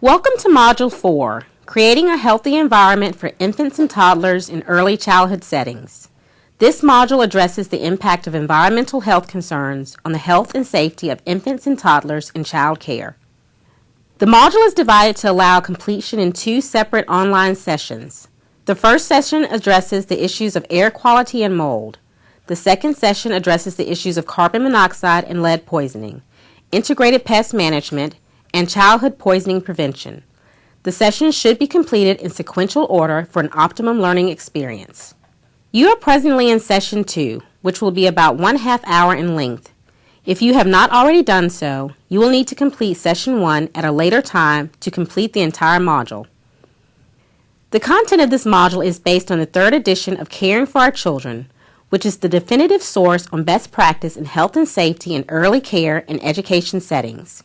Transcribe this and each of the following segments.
Welcome to Module 4, Creating a Healthy Environment for Infants and Toddlers in Early Childhood Settings. This module addresses the impact of environmental health concerns on the health and safety of infants and toddlers in child care. The module is divided to allow completion in two separate online sessions. The first session addresses the issues of air quality and mold. The second session addresses the issues of carbon monoxide and lead poisoning, integrated pest management, and childhood poisoning prevention. The sessions should be completed in sequential order for an optimum learning experience. You are presently in Session 2, which will be about 1/2 hour in length. If you have not already done so, you will need to complete Session 1 at a later time to complete the entire module. The content of this module is based on the third edition of Caring for Our Children, which is the definitive source on best practice in health and safety in early care and education settings.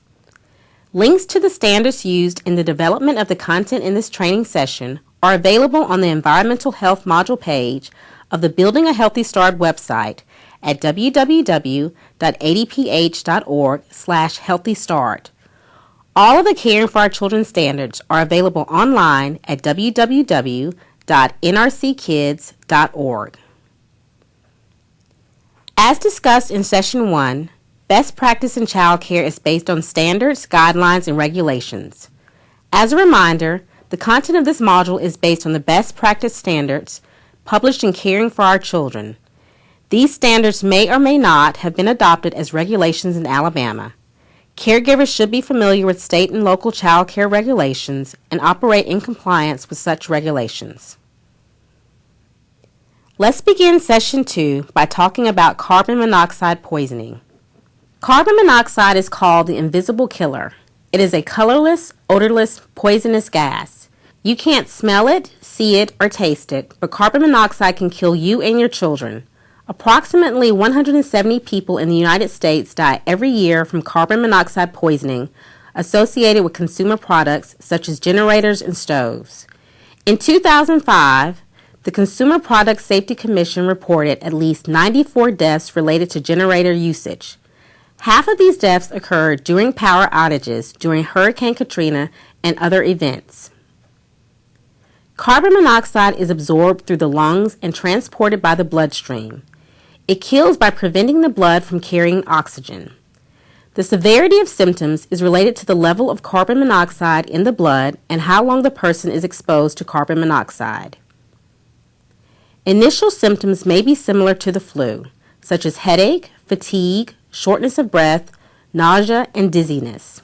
Links to the standards used in the development of the content in this training session are available on the Environmental Health Module page of the Building a Healthy Start website at www.adph.org/healthystart. All of the Caring for Our Children standards are available online at www.nrckids.org. As discussed in Session 1, best practice in child care is based on standards, guidelines, and regulations. As a reminder, the content of this module is based on the best practice standards published in Caring for Our Children. These standards may or may not have been adopted as regulations in Alabama. Caregivers should be familiar with state and local child care regulations and operate in compliance with such regulations. Let's begin Session 2 by talking about carbon monoxide poisoning. Carbon monoxide is called the invisible killer. It is a colorless, odorless, poisonous gas. You can't smell it, see it, or taste it, but carbon monoxide can kill you and your children. Approximately 170 people in the United States die every year from carbon monoxide poisoning associated with consumer products such as generators and stoves. In 2005, the Consumer Product Safety Commission reported at least 94 deaths related to generator usage. Half of these deaths occurred during power outages during Hurricane Katrina and other events. Carbon monoxide is absorbed through the lungs and transported by the bloodstream. It kills by preventing the blood from carrying oxygen. The severity of symptoms is related to the level of carbon monoxide in the blood and how long the person is exposed to carbon monoxide. Initial symptoms may be similar to the flu, such as headache, fatigue, shortness of breath, nausea, and dizziness.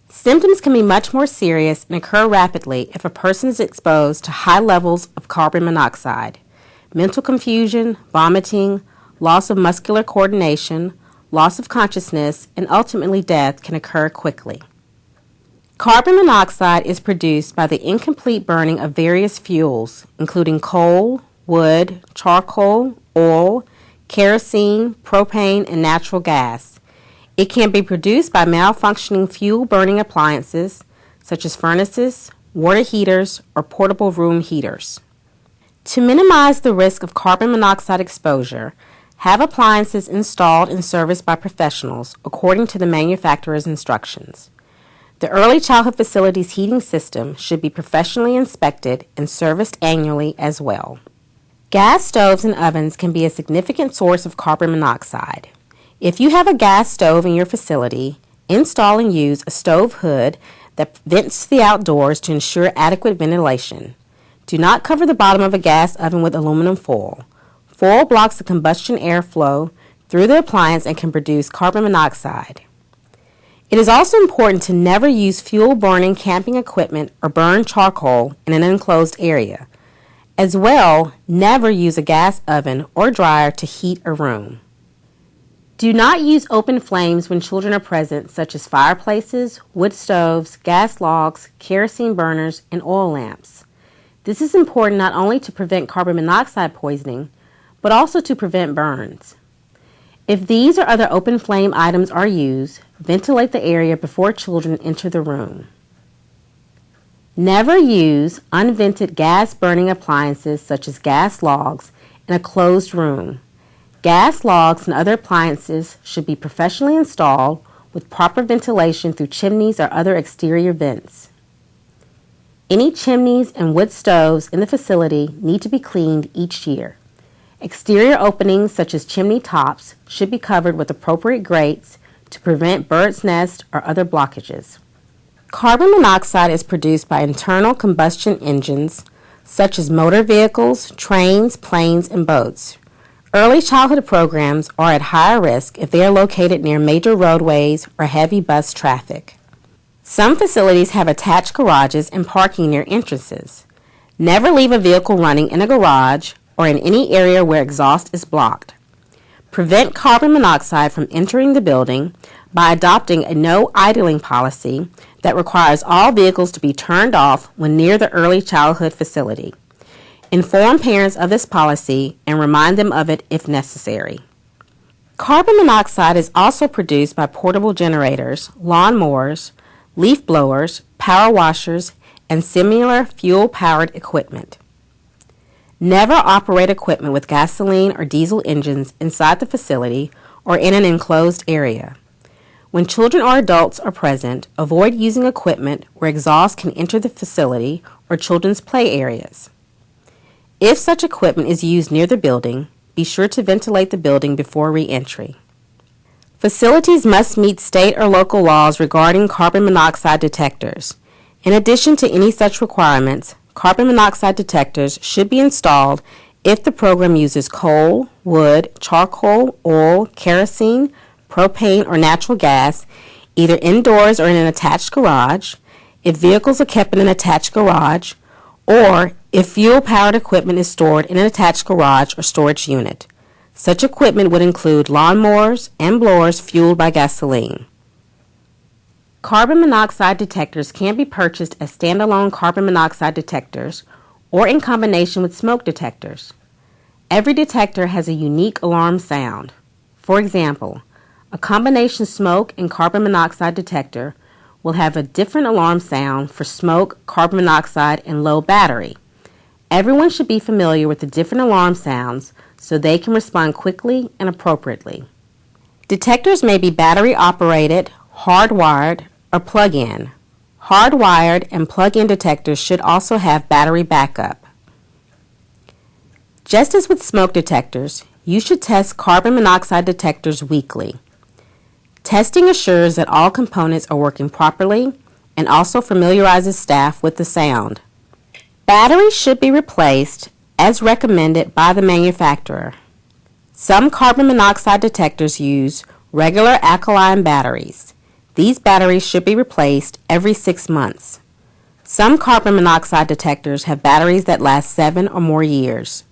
Symptoms can be much more serious and occur rapidly if a person is exposed to high levels of carbon monoxide. Mental confusion, vomiting, loss of muscular coordination, loss of consciousness, and ultimately death can occur quickly. Carbon monoxide is produced by the incomplete burning of various fuels, including coal, wood, charcoal, oil, kerosene, propane, and natural gas. It can be produced by malfunctioning fuel-burning appliances, such as furnaces, water heaters, or portable room heaters. To minimize the risk of carbon monoxide exposure, have appliances installed and serviced by professionals according to the manufacturer's instructions. The early childhood facility's heating system should be professionally inspected and serviced annually as well. Gas stoves and ovens can be a significant source of carbon monoxide. If you have a gas stove in your facility, install and use a stove hood that vents to the outdoors to ensure adequate ventilation. Do not cover the bottom of a gas oven with aluminum foil. Foil blocks the combustion airflow through the appliance and can produce carbon monoxide. It is also important to never use fuel-burning camping equipment or burn charcoal in an enclosed area. As well, never use a gas oven or dryer to heat a room. Do not use open flames when children are present, such as fireplaces, wood stoves, gas logs, kerosene burners, and oil lamps. This is important not only to prevent carbon monoxide poisoning, but also to prevent burns. If these or other open flame items are used, ventilate the area before children enter the room. Never use unvented gas-burning appliances such as gas logs in a closed room. Gas logs and other appliances should be professionally installed with proper ventilation through chimneys or other exterior vents. Any chimneys and wood stoves in the facility need to be cleaned each year. Exterior openings such as chimney tops should be covered with appropriate grates to prevent birds' nests or other blockages. Carbon monoxide is produced by internal combustion engines such as motor vehicles, trains, planes, and boats. Early childhood programs are at higher risk if they are located near major roadways or heavy bus traffic. Some facilities have attached garages and parking near entrances. Never leave a vehicle running in a garage or in any area where exhaust is blocked. Prevent carbon monoxide from entering the building by adopting a no idling policy that requires all vehicles to be turned off when near the early childhood facility. Inform parents of this policy and remind them of it if necessary. Carbon monoxide is also produced by portable generators, lawnmowers, leaf blowers, power washers, and similar fuel-powered equipment. Never operate equipment with gasoline or diesel engines inside the facility or in an enclosed area. When children or adults are present, avoid using equipment where exhaust can enter the facility or children's play areas. If such equipment is used near the building, be sure to ventilate the building before re-entry. Facilities must meet state or local laws regarding carbon monoxide detectors. In addition to any such requirements, carbon monoxide detectors should be installed if the program uses coal, wood, charcoal, oil, kerosene, propane, or natural gas, either indoors or in an attached garage, if vehicles are kept in an attached garage, or if fuel-powered equipment is stored in an attached garage or storage unit. Such equipment would include lawnmowers and blowers fueled by gasoline. Carbon monoxide detectors can be purchased as standalone carbon monoxide detectors or in combination with smoke detectors. Every detector has a unique alarm sound. For example, a combination smoke and carbon monoxide detector will have a different alarm sound for smoke, carbon monoxide, and low battery. Everyone should be familiar with the different alarm sounds so they can respond quickly and appropriately. Detectors may be battery-operated, hardwired, or plug-in. Hardwired and plug-in detectors should also have battery backup. Just as with smoke detectors, you should test carbon monoxide detectors weekly. Testing assures that all components are working properly and also familiarizes staff with the sound. Batteries should be replaced as recommended by the manufacturer. Some carbon monoxide detectors use regular alkaline batteries. These batteries should be replaced every 6 months. Some carbon monoxide detectors have batteries that last 7 or more years.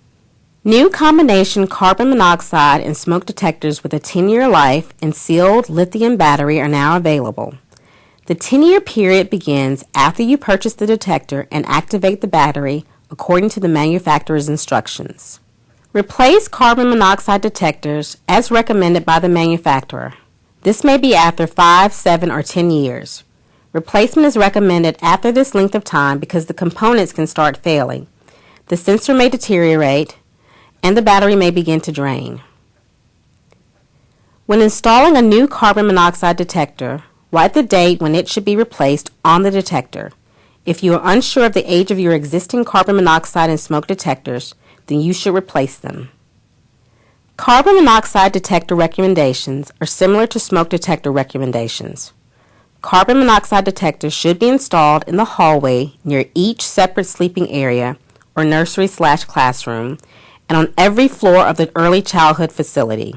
New combination carbon monoxide and smoke detectors with a 10-year life and sealed lithium battery are now available. The 10-year period begins after you purchase the detector and activate the battery according to the manufacturer's instructions. Replace carbon monoxide detectors as recommended by the manufacturer. This may be after 5, 7, or 10 years. Replacement is recommended after this length of time because the components can start failing. The sensor may deteriorate, and the battery may begin to drain. When installing a new carbon monoxide detector, write the date when it should be replaced on the detector. If you are unsure of the age of your existing carbon monoxide and smoke detectors, then you should replace them. Carbon monoxide detector recommendations are similar to smoke detector recommendations. Carbon monoxide detectors should be installed in the hallway near each separate sleeping area or nursery/classroom and on every floor of the early childhood facility.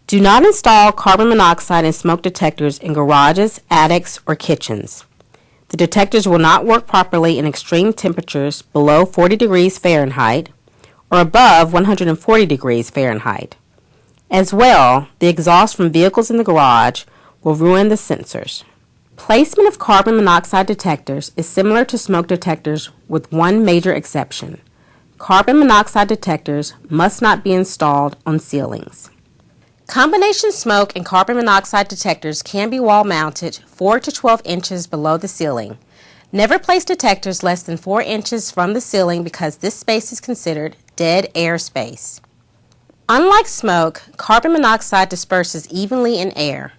Do not install carbon monoxide and smoke detectors in garages, attics, or kitchens. The detectors will not work properly in extreme temperatures below 40 degrees Fahrenheit or above 140 degrees Fahrenheit. As well, the exhaust from vehicles in the garage will ruin the sensors. Placement of carbon monoxide detectors is similar to smoke detectors with one major exception. Carbon monoxide detectors must not be installed on ceilings. Combination smoke and carbon monoxide detectors can be wall mounted 4 to 12 inches below the ceiling. Never place detectors less than 4 inches from the ceiling because this space is considered dead air space. Unlike smoke, carbon monoxide disperses evenly in air.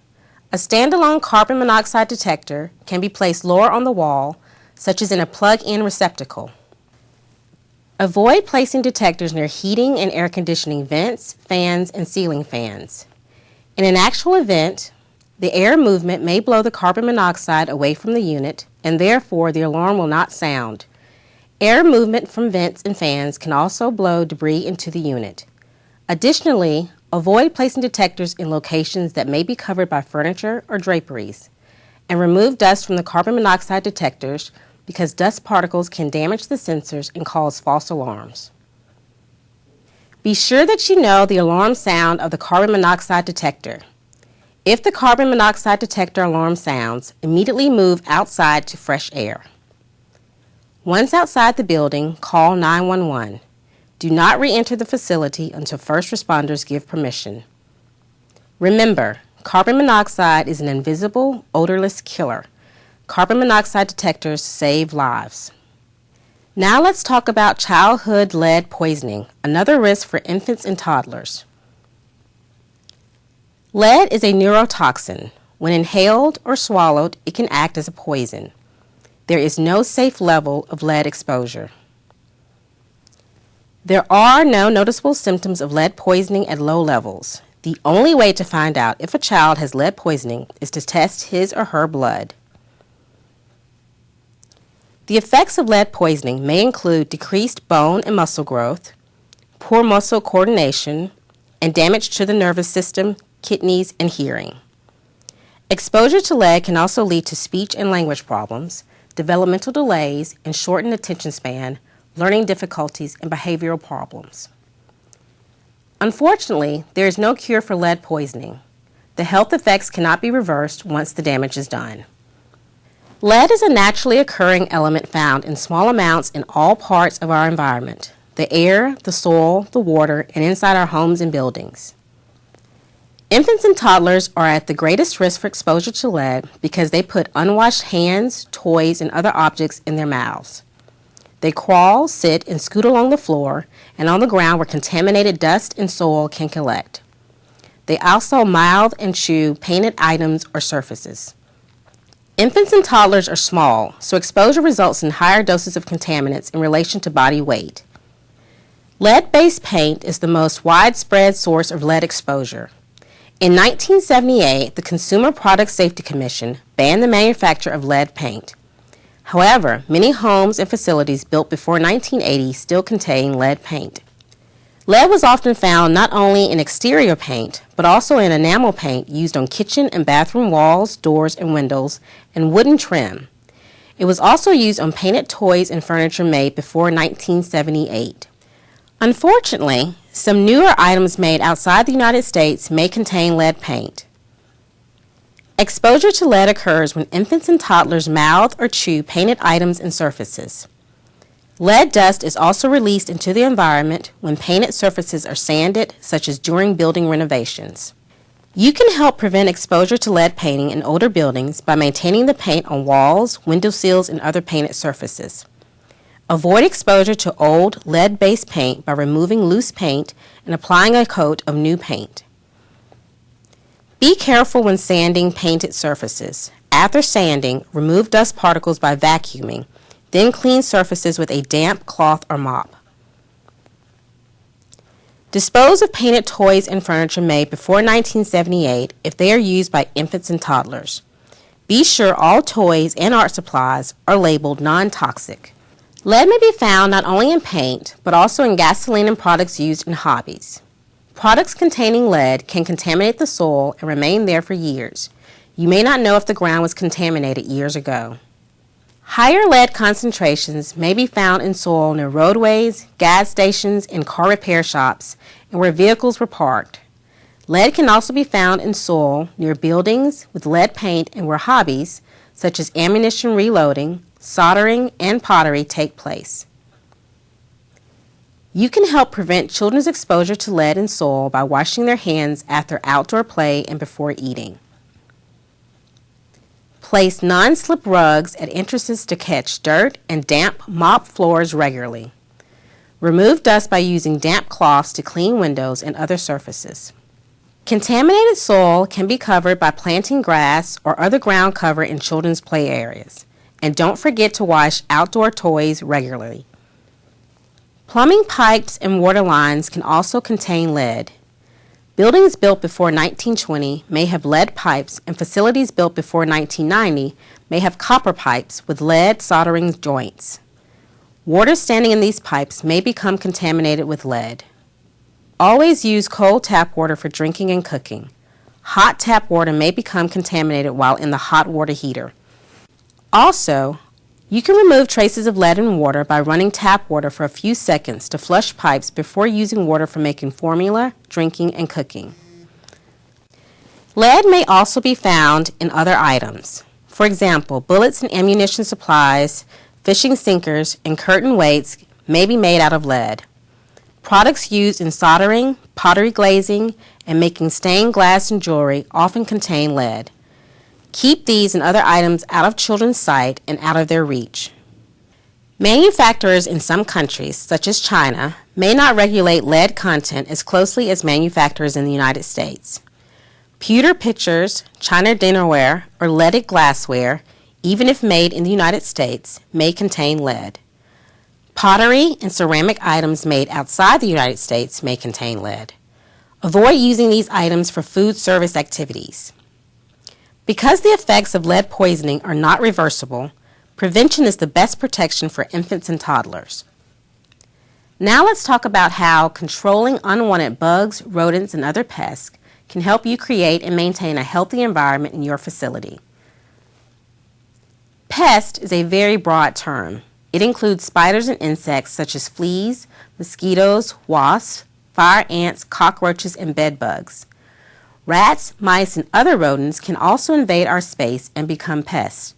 A standalone carbon monoxide detector can be placed lower on the wall, such as in a plug-in receptacle. Avoid placing detectors near heating and air conditioning vents, fans, and ceiling fans. In an actual event, the air movement may blow the carbon monoxide away from the unit, and therefore the alarm will not sound. Air movement from vents and fans can also blow debris into the unit. Additionally, avoid placing detectors in locations that may be covered by furniture or draperies, and remove dust from the carbon monoxide detectors because dust particles can damage the sensors and cause false alarms. Be sure that you know the alarm sound of the carbon monoxide detector. If the carbon monoxide detector alarm sounds, immediately move outside to fresh air. Once outside the building, call 911. Do not re-enter the facility until first responders give permission. Remember, carbon monoxide is an invisible, odorless killer. Carbon monoxide detectors save lives. Now let's talk about childhood lead poisoning, another risk for infants and toddlers. Lead is a neurotoxin. When inhaled or swallowed, it can act as a poison. There is no safe level of lead exposure. There are no noticeable symptoms of lead poisoning at low levels. The only way to find out if a child has lead poisoning is to test his or her blood. The effects of lead poisoning may include decreased bone and muscle growth, poor muscle coordination, and damage to the nervous system, kidneys, and hearing. Exposure to lead can also lead to speech and language problems, developmental delays, and shortened attention span, learning difficulties, and behavioral problems. Unfortunately, there is no cure for lead poisoning. The health effects cannot be reversed once the damage is done. Lead is a naturally occurring element found in small amounts in all parts of our environment: the air, the soil, the water, and inside our homes and buildings. Infants and toddlers are at the greatest risk for exposure to lead because they put unwashed hands, toys, and other objects in their mouths. They crawl, sit, and scoot along the floor and on the ground where contaminated dust and soil can collect. They also mouth and chew painted items or surfaces. Infants and toddlers are small, so exposure results in higher doses of contaminants in relation to body weight. Lead-based paint is the most widespread source of lead exposure. In 1978, the Consumer Product Safety Commission banned the manufacture of lead paint. However, many homes and facilities built before 1980 still contain lead paint. Lead was often found not only in exterior paint, but also in enamel paint used on kitchen and bathroom walls, doors, and windows, and wooden trim. It was also used on painted toys and furniture made before 1978. Unfortunately, some newer items made outside the United States may contain lead paint. Exposure to lead occurs when infants and toddlers mouth or chew painted items and surfaces. Lead dust is also released into the environment when painted surfaces are sanded, such as during building renovations. You can help prevent exposure to lead painting in older buildings by maintaining the paint on walls, window sills, and other painted surfaces. Avoid exposure to old lead-based paint by removing loose paint and applying a coat of new paint. Be careful when sanding painted surfaces. After sanding, remove dust particles by vacuuming. Then clean surfaces with a damp cloth or mop. Dispose of painted toys and furniture made before 1978 if they are used by infants and toddlers. Be sure all toys and art supplies are labeled non-toxic. Lead may be found not only in paint, but also in gasoline and products used in hobbies. Products containing lead can contaminate the soil and remain there for years. You may not know if the ground was contaminated years ago. Higher lead concentrations may be found in soil near roadways, gas stations, and car repair shops, and where vehicles were parked. Lead can also be found in soil near buildings with lead paint and where hobbies, such as ammunition reloading, soldering, and pottery take place. You can help prevent children's exposure to lead in soil by washing their hands after outdoor play and before eating. Place non-slip rugs at entrances to catch dirt and damp mop floors regularly. Remove dust by using damp cloths to clean windows and other surfaces. Contaminated soil can be covered by planting grass or other ground cover in children's play areas. and don't forget to wash outdoor toys regularly. Plumbing pipes and water lines can also contain lead. Buildings built before 1920 may have lead pipes, and facilities built before 1990 may have copper pipes with lead soldering joints. Water standing in these pipes may become contaminated with lead. Always use cold tap water for drinking and cooking. Hot tap water may become contaminated while in the hot water heater. Also, you can remove traces of lead in water by running tap water for a few seconds to flush pipes before using water for making formula, drinking, and cooking. Lead may also be found in other items. For example, bullets and ammunition supplies, fishing sinkers, and curtain weights may be made out of lead. Products used in soldering, pottery glazing, and making stained glass and jewelry often contain lead. Keep these and other items out of children's sight and out of their reach. Manufacturers in some countries, such as China, may not regulate lead content as closely as manufacturers in the United States. Pewter pitchers, China dinnerware, or leaded glassware, even if made in the United States, may contain lead. Pottery and ceramic items made outside the United States may contain lead. Avoid using these items for food service activities. Because the effects of lead poisoning are not reversible, prevention is the best protection for infants and toddlers. Now let's talk about how controlling unwanted bugs, rodents, and other pests can help you create and maintain a healthy environment in your facility. Pest is a very broad term. It includes spiders and insects such as fleas, mosquitoes, wasps, fire ants, cockroaches, and bed bugs. Rats, mice, and other rodents can also invade our space and become pests.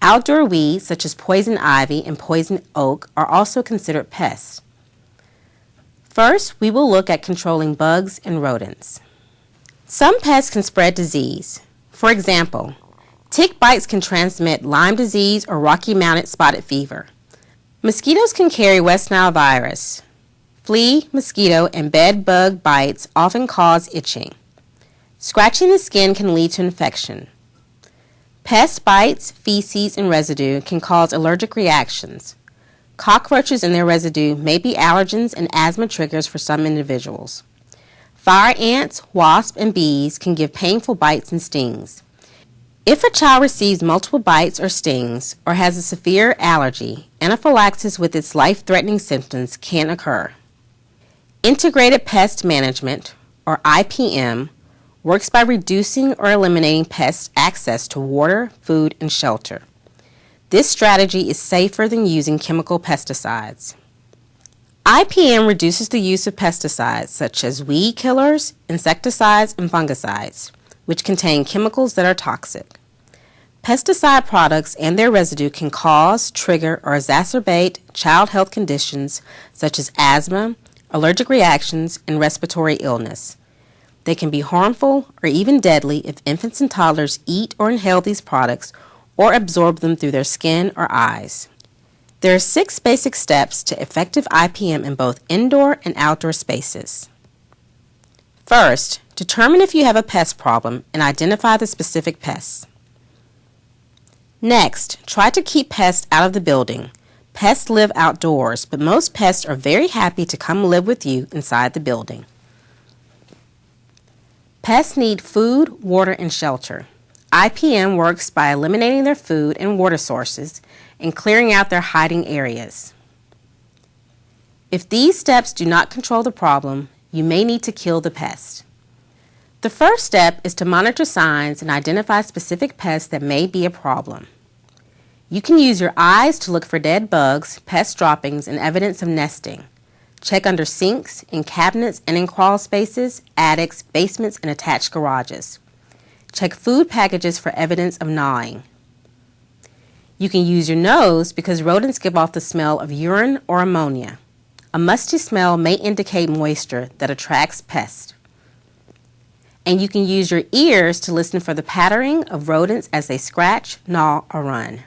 Outdoor weeds such as poison ivy and poison oak are also considered pests. First, we will look at controlling bugs and rodents. Some pests can spread disease. For example, tick bites can transmit Lyme disease or Rocky Mountain spotted fever. Mosquitoes can carry West Nile virus. Flea, mosquito, and bed bug bites often cause itching. Scratching the skin can lead to infection. Pest bites, feces, and residue can cause allergic reactions. Cockroaches and their residue may be allergens and asthma triggers for some individuals. Fire ants, wasps, and bees can give painful bites and stings. If a child receives multiple bites or stings or has a severe allergy, anaphylaxis with its life-threatening symptoms can occur. Integrated Pest Management, or IPM, works by reducing or eliminating pests' access to water, food, and shelter. This strategy is safer than using chemical pesticides. IPM reduces the use of pesticides such as weed killers, insecticides, and fungicides, which contain chemicals that are toxic. Pesticide products and their residue can cause, trigger, or exacerbate child health conditions such as asthma, allergic reactions, and respiratory illness. They can be harmful or even deadly if infants and toddlers eat or inhale these products or absorb them through their skin or eyes. There are 6 basic steps to effective IPM in both indoor and outdoor spaces. First, determine if you have a pest problem and identify the specific pests. Next, try to keep pests out of the building. Pests live outdoors, but most pests are very happy to come live with you inside the building. Pests need food, water, and shelter. IPM works by eliminating their food and water sources and clearing out their hiding areas. If these steps do not control the problem, you may need to kill the pest. The first step is to monitor signs and identify specific pests that may be a problem. You can use your eyes to look for dead bugs, pest droppings, and evidence of nesting. Check under sinks, in cabinets, and in crawl spaces, attics, basements, and attached garages. Check food packages for evidence of gnawing. You can use your nose because rodents give off the smell of urine or ammonia. A musty smell may indicate moisture that attracts pests. And you can use your ears to listen for the pattering of rodents as they scratch, gnaw, or run.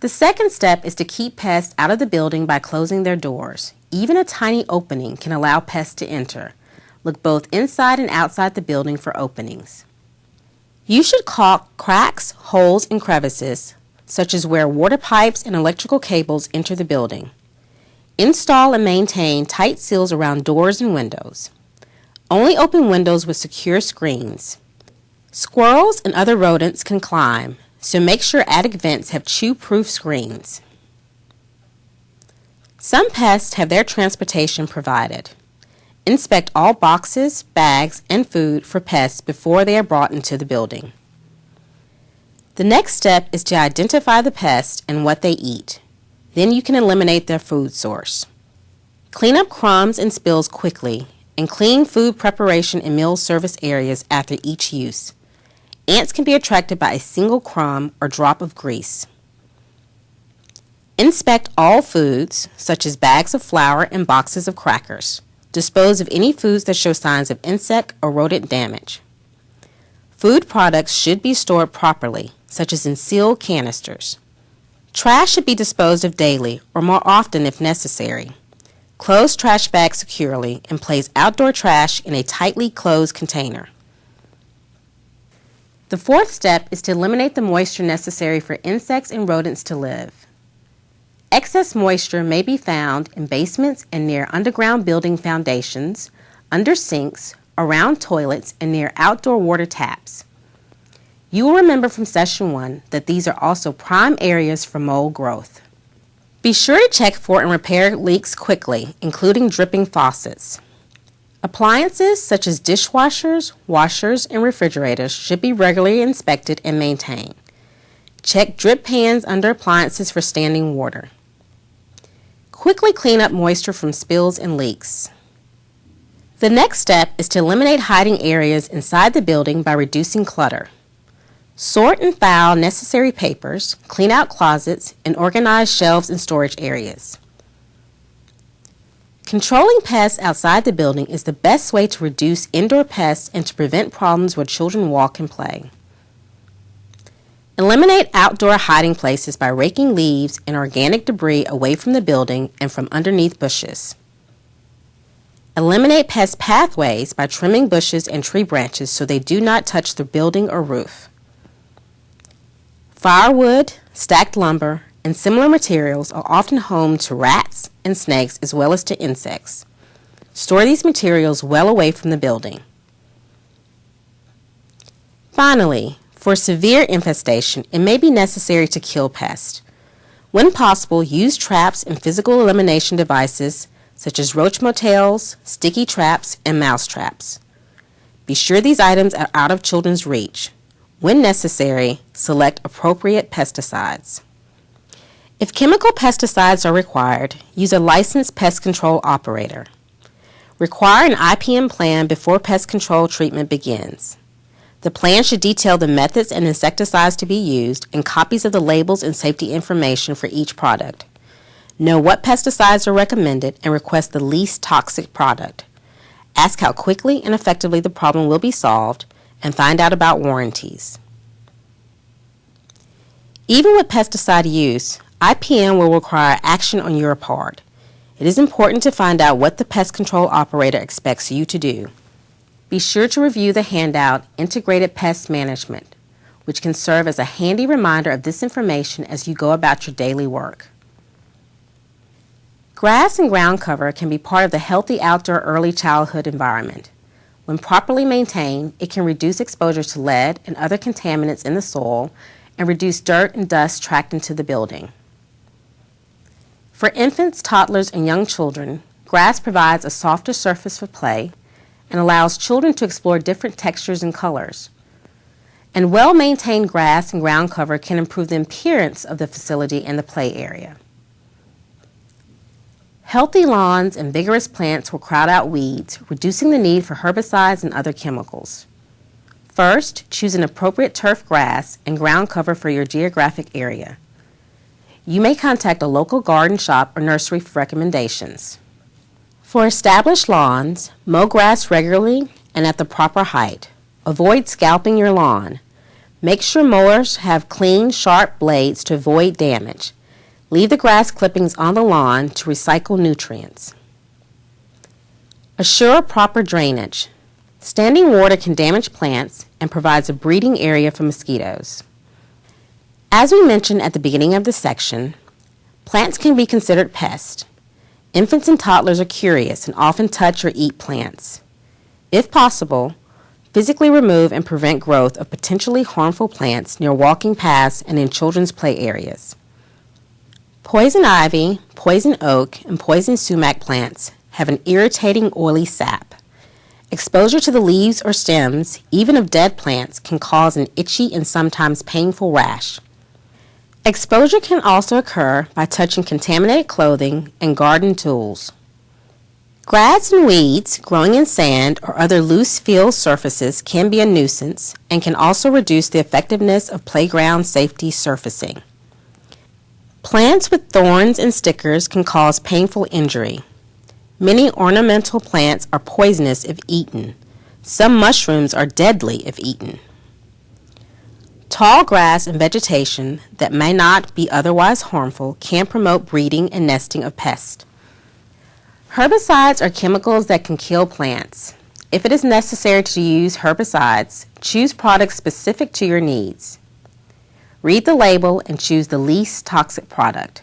The second step is to keep pests out of the building by closing their doors. Even a tiny opening can allow pests to enter. Look both inside and outside the building for openings. You should caulk cracks, holes, and crevices such as where water pipes and electrical cables enter the building. Install and maintain tight seals around doors and windows. Only open windows with secure screens. Squirrels and other rodents can climb, so make sure attic vents have chew-proof screens. Some pests have their transportation provided. Inspect all boxes, bags, and food for pests before they are brought into the building. The next step is to identify the pests and what they eat. Then you can eliminate their food source. Clean up crumbs and spills quickly and clean food preparation and meal service areas after each use. Ants can be attracted by a single crumb or drop of grease. Inspect all foods, such as bags of flour and boxes of crackers. Dispose of any foods that show signs of insect or rodent damage. Food products should be stored properly, such as in sealed canisters. Trash should be disposed of daily or more often if necessary. Close trash bags securely and place outdoor trash in a tightly closed container. The fourth step is to eliminate the moisture necessary for insects and rodents to live. Excess moisture may be found in basements and near underground building foundations, under sinks, around toilets, and near outdoor water taps. You will remember from Session 1 that these are also prime areas for mold growth. Be sure to check for and repair leaks quickly, including dripping faucets. Appliances such as dishwashers, washers, and refrigerators should be regularly inspected and maintained. Check drip pans under appliances for standing water. Quickly clean up moisture from spills and leaks. The next step is to eliminate hiding areas inside the building by reducing clutter. Sort and file necessary papers, clean out closets, and organize shelves and storage areas. Controlling pests outside the building is the best way to reduce indoor pests and to prevent problems where children walk and play. Eliminate outdoor hiding places by raking leaves and organic debris away from the building and from underneath bushes. Eliminate pest pathways by trimming bushes and tree branches so they do not touch the building or roof. Firewood, stacked lumber, and similar materials are often home to rats and snakes as well as to insects. Store these materials well away from the building. Finally, for severe infestation, it may be necessary to kill pests. When possible, use traps and physical elimination devices such as roach motels, sticky traps, and mouse traps. Be sure these items are out of children's reach. When necessary, select appropriate pesticides. If chemical pesticides are required, use a licensed pest control operator. Require an IPM plan before pest control treatment begins. The plan should detail the methods and insecticides to be used and copies of the labels and safety information for each product. Know what pesticides are recommended and request the least toxic product. Ask how quickly and effectively the problem will be solved and find out about warranties. Even with pesticide use, IPM will require action on your part. It is important to find out what the pest control operator expects you to do. Be sure to review the handout, Integrated Pest Management, which can serve as a handy reminder of this information as you go about your daily work. Grass and ground cover can be part of the healthy outdoor early childhood environment. When properly maintained, it can reduce exposure to lead and other contaminants in the soil and reduce dirt and dust tracked into the building. For infants, toddlers, and young children, grass provides a softer surface for play and allows children to explore different textures and colors. And well-maintained grass and ground cover can improve the appearance of the facility and the play area. Healthy lawns and vigorous plants will crowd out weeds, reducing the need for herbicides and other chemicals. First, choose an appropriate turf grass and ground cover for your geographic area. You may contact a local garden shop or nursery for recommendations. For established lawns, mow grass regularly and at the proper height. Avoid scalping your lawn. Make sure mowers have clean, sharp blades to avoid damage. Leave the grass clippings on the lawn to recycle nutrients. Assure proper drainage. Standing water can damage plants and provides a breeding area for mosquitoes. As we mentioned at the beginning of the section, plants can be considered pests. Infants and toddlers are curious and often touch or eat plants. If possible, physically remove and prevent growth of potentially harmful plants near walking paths and in children's play areas. Poison ivy, poison oak, and poison sumac plants have an irritating oily sap. Exposure to the leaves or stems, even of dead plants, can cause an itchy and sometimes painful rash. Exposure can also occur by touching contaminated clothing and garden tools. Grass and weeds growing in sand or other loose field surfaces can be a nuisance and can also reduce the effectiveness of playground safety surfacing. Plants with thorns and stickers can cause painful injury. Many ornamental plants are poisonous if eaten. Some mushrooms are deadly if eaten. Tall grass and vegetation that may not be otherwise harmful can promote breeding and nesting of pests. Herbicides are chemicals that can kill plants. If it is necessary to use herbicides, choose products specific to your needs. Read the label and choose the least toxic product.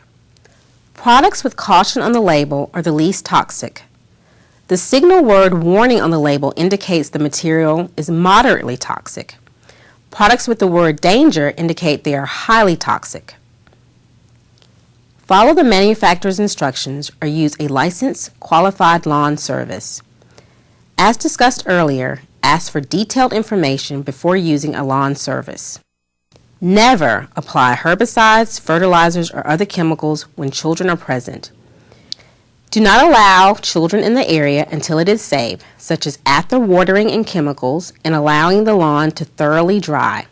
Products with caution on the label are the least toxic. The signal word warning on the label indicates the material is moderately toxic. Products with the word danger indicate they are highly toxic. Follow the manufacturer's instructions or use a licensed, qualified lawn service. As discussed earlier, ask for detailed information before using a lawn service. Never apply herbicides, fertilizers, or other chemicals when children are present. Do not allow children in the area until it is safe, such as after watering and chemicals and allowing the lawn to thoroughly dry.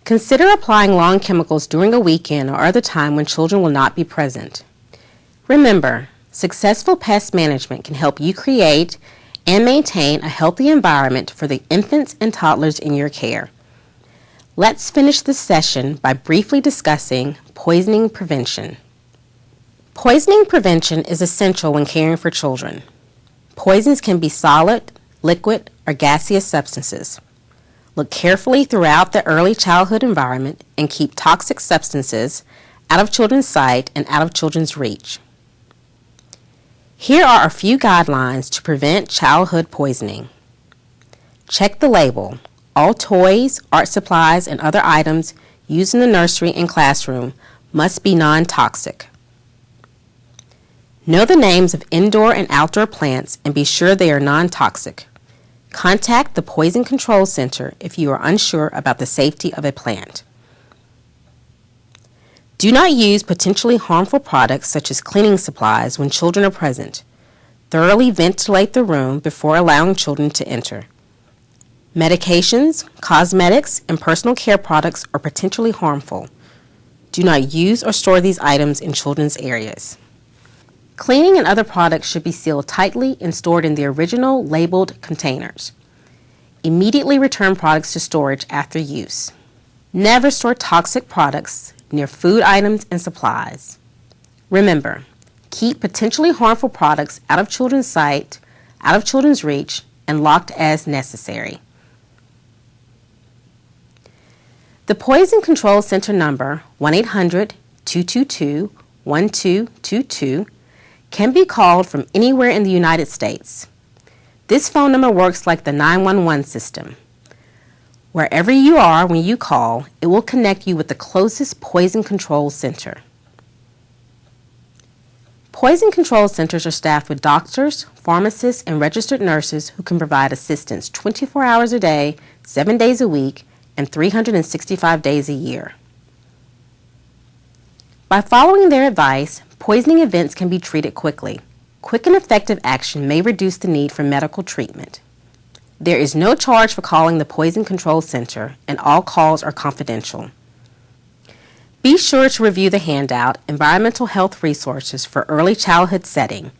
Consider applying lawn chemicals during a weekend or other time when children will not be present. Remember, successful pest management can help you create and maintain a healthy environment for the infants and toddlers in your care. Let's finish this session by briefly discussing poisoning prevention. Poisoning prevention is essential when caring for children. Poisons can be solid, liquid, or gaseous substances. Look carefully throughout the early childhood environment and keep toxic substances out of children's sight and out of children's reach. Here are a few guidelines to prevent childhood poisoning. Check the label. All toys, art supplies, and other items used in the nursery and classroom must be non-toxic. Know the names of indoor and outdoor plants and be sure they are non-toxic. Contact the Poison Control Center if you are unsure about the safety of a plant. Do not use potentially harmful products such as cleaning supplies when children are present. Thoroughly ventilate the room before allowing children to enter. Medications, cosmetics, and personal care products are potentially harmful. Do not use or store these items in children's areas. Cleaning and other products should be sealed tightly and stored in the original labeled containers. Immediately return products to storage after use. Never store toxic products near food items and supplies. Remember, keep potentially harmful products out of children's sight, out of children's reach, and locked as necessary. The Poison Control Center number 1-800-222-1222 can be called from anywhere in the United States. This phone number works like the 911 system. Wherever you are when you call, it will connect you with the closest Poison Control Center. Poison Control Centers are staffed with doctors, pharmacists, and registered nurses who can provide assistance 24 hours a day, 7 days a week, and 365 days a year. By following their advice, poisoning events can be treated quickly. Quick and effective action may reduce the need for medical treatment. There is no charge for calling the Poison Control Center, and all calls are confidential. Be sure to review the handout, Environmental Health Resources for Early Childhood Setting,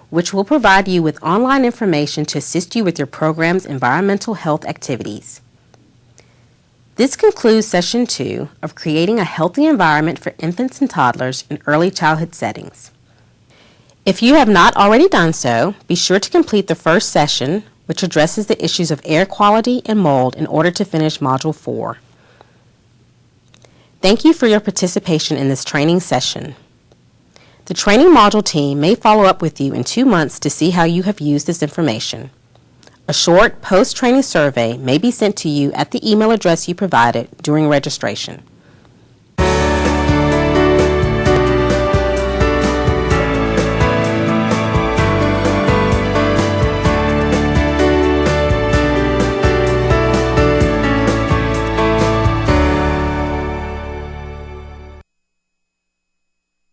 which will provide you with online information to assist you with your program's environmental health activities. This concludes Session 2 of Creating a Healthy Environment for Infants and Toddlers in Early Childhood Settings. If you have not already done so, be sure to complete the first session, which addresses the issues of air quality and mold in order to finish Module 4. Thank you for your participation in this training session. The training module team may follow up with you in 2 months to see how you have used this information. A short post-training survey may be sent to you at the email address you provided during registration.